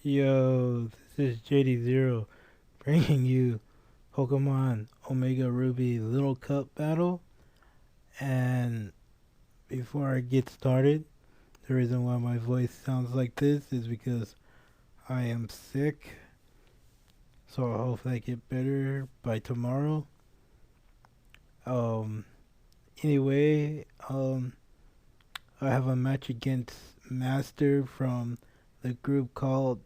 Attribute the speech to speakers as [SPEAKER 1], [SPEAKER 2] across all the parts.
[SPEAKER 1] Yo, this is JDZero bringing you Pokemon Omega Ruby Little Cup Battle. And before I get started, the reason why my voice sounds like this is because I am sick. So I hope I get better by tomorrow. Um, anyway, I have a match against Master from the group called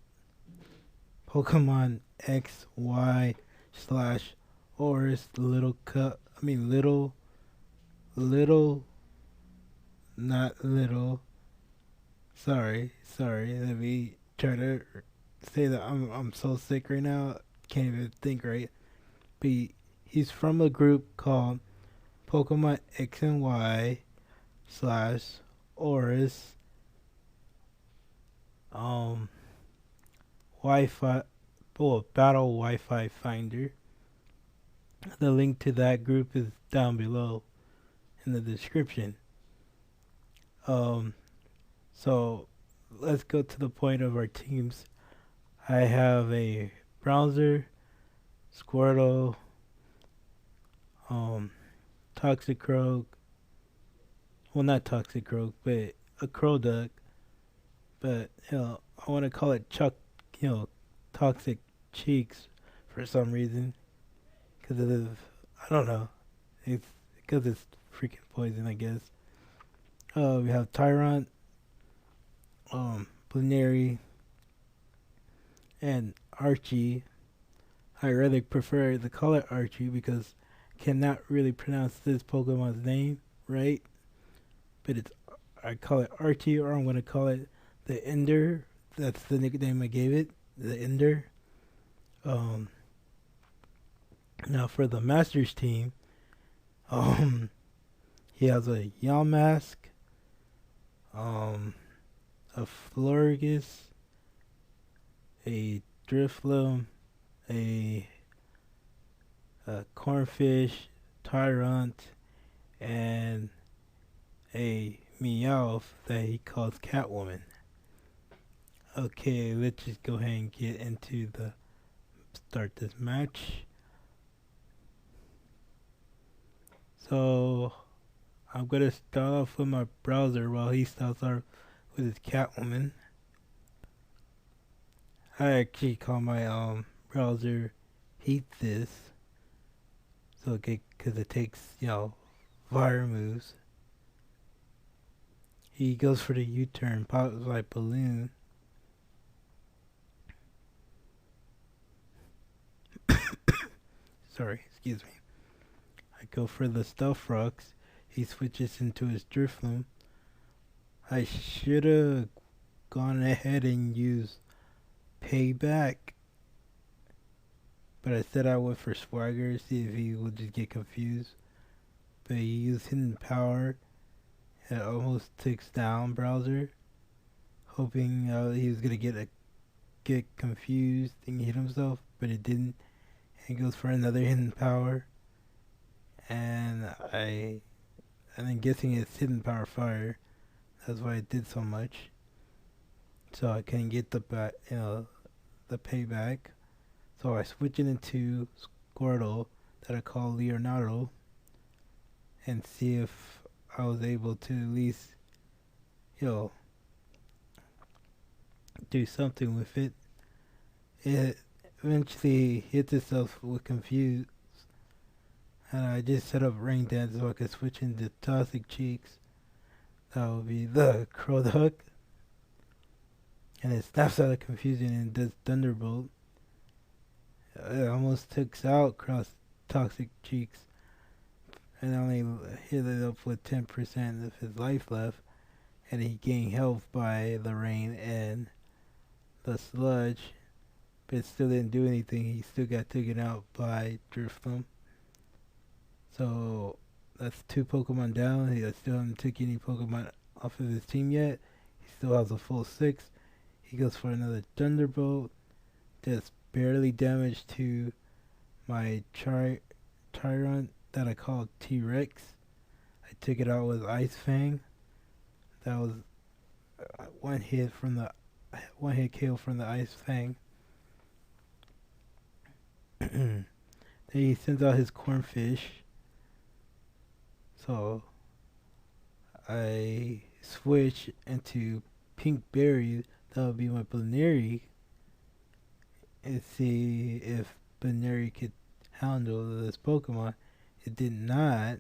[SPEAKER 1] Pokemon XY slash Oris Little Cup. I mean little, not little. Sorry. Let me try to say that I'm so sick right now. Can't even think right. But he's from a group called Pokemon X and Y slash Oris um Wi-Fi Battle Wi-Fi Finder. The link to that group is down below in the description. Um, so let's go to the point of our teams. I have a browser, Squirtle, um, Toxicroak. Well, not Toxicroak, but a Crowduck. But I want to call it Toxic Cheeks for some reason. Because of, I don't know. It's because it's freaking poison, I guess. We have Tyrant, Blueberry, and Archie. I rather prefer to call it Archie because I cannot really pronounce this Pokemon's name right. But I call it Archie, or I'm gonna call it the Ender. That's the nickname I gave it, the Ender. Um, Now for the Masters team, um, he has a Yamask, um, a Florges, a Drifloon, a Cornfish, Tyrant, and a Meowth that he calls Catwoman. Okay, let's just go ahead and get into the start this match. So I'm gonna start off with my browser while he starts off with his Catwoman. I actually call my browser Heat This, so because it takes fire moves. He goes for the U-turn, pops like balloon. Sorry, excuse me. I go for the Stuff Rocks. He switches into his Drifloon. I should have gone ahead and used Payback, but I said I went for Swagger, see if he would just get confused. But he used Hidden Power. It almost takes down Browser, hoping he was gonna get confused and hit himself, but it didn't. And he goes for another Hidden Power, and I'm guessing it's Hidden Power Fire. That's why it did so much. So I couldn't get the payback. So I switch it into Squirtle that I call Leonardo, and see if I was able to at least, do something with it. It eventually hits itself with Confused, and I just set up Ring Dance so I could switch into Toxic Cheeks. That would be the Crowduck. And it snaps out of Confusion and does Thunderbolt. It almost takes out Cross Toxic Cheeks and only hit it up with 10% of his life left. And he gained health by the rain and the sludge, but it still didn't do anything. He still got taken out by Drifloon. So that's 2 Pokemon down. He still hasn't taken any Pokemon off of his team yet. He still has a full 6. He goes for another Thunderbolt. Does barely damage to my Tyrant that I call T-Rex. I took it out with Ice Fang. That was one hit from the one hit KO from the Ice Fang. Then he sends out his Cornfish. So I switch into Pink Berry. That would be my Baneri. And see if Baneri could handle this Pokemon. It did not.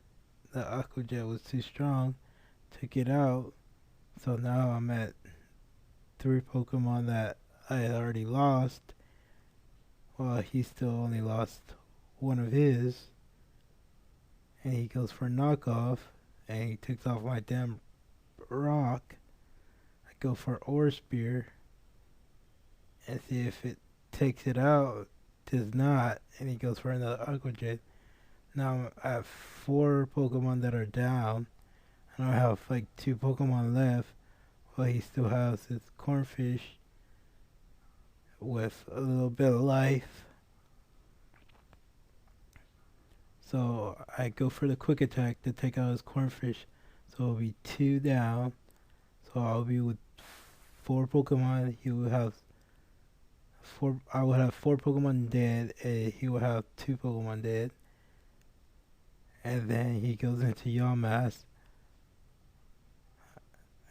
[SPEAKER 1] The Aqua Jet was too strong. Took it out. So now I'm at 3 Pokemon that I had already lost. Well, he still only lost one of his. And he goes for a knockoff. And he takes off my damn rock. I go for Ore Spear. And see if it takes it out. Does not. And he goes for another Aqua Jet. Now I have 4 Pokemon that are down. And I have like 2 Pokemon left. Well, he still has his Cornfish with a little bit of life. So I go for the quick attack to take out his Cornfish. So it'll be 2 down. So I'll be with 4 Pokemon. He will have 4. I would have 4 Pokemon dead, and he will have 2 Pokemon dead. And then he goes into Yamask.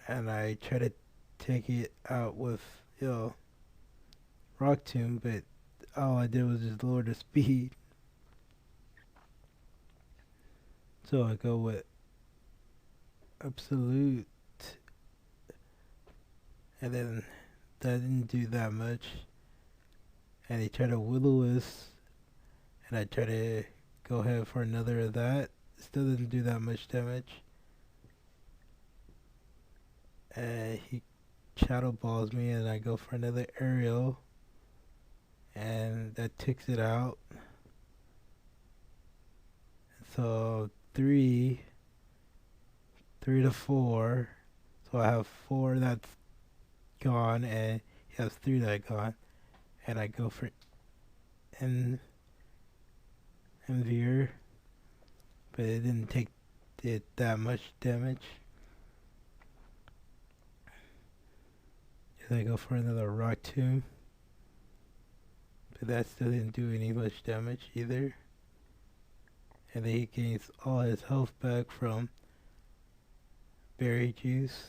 [SPEAKER 1] And I try to take it out with, Rock Tomb, but all I did was just lower the speed. So I go with Absolute. And then that didn't do that much. And he tried to Will-O-Wisp. And I try to go ahead for another of that. Still didn't do that much damage. And he Shadow Balls me, and I go for another Aerial. And that takes it out. So 3 to 4. So I have 4 that's gone, and he has 3 that are gone. And I go for Envier, but it didn't take it that much damage. And I go for another Rock Tomb, but that still didn't do any much damage either. And then he gains all his health back from Berry Juice.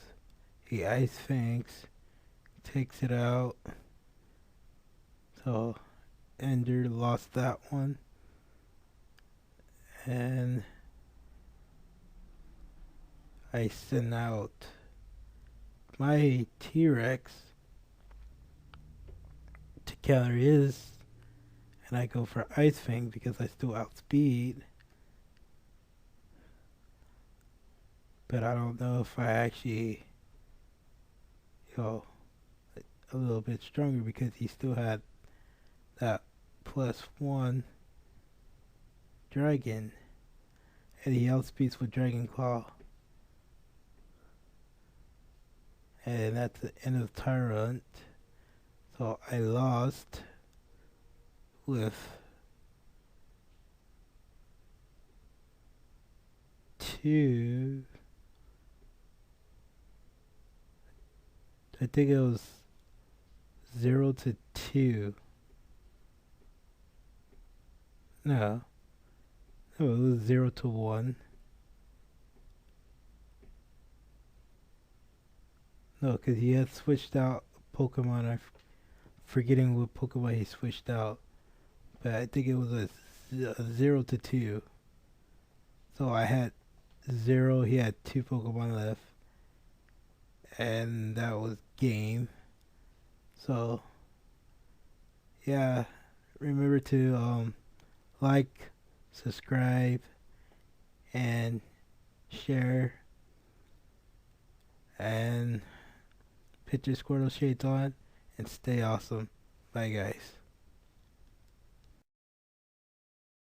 [SPEAKER 1] He Ice Fangs, takes it out. So Ender lost that one. And I send out my T-Rex to counter his, and I go for Ice Fang because I still outspeed. But I don't know if I actually, a little bit stronger because he still had that +1 Dragon, and he outspeeds with Dragon Claw. And that's the end of Tyrant. So I lost with 2. I think it was 0 to 2. No, it was 0 to 1. No, because he had switched out Pokemon. I'm forgetting what Pokemon he switched out. But I think it was a 0 to 2. So I had 0, he had 2 Pokemon left. And that was game. So, yeah, remember to like, subscribe, and share. And put your Squirtle shades on and stay awesome. Bye, guys.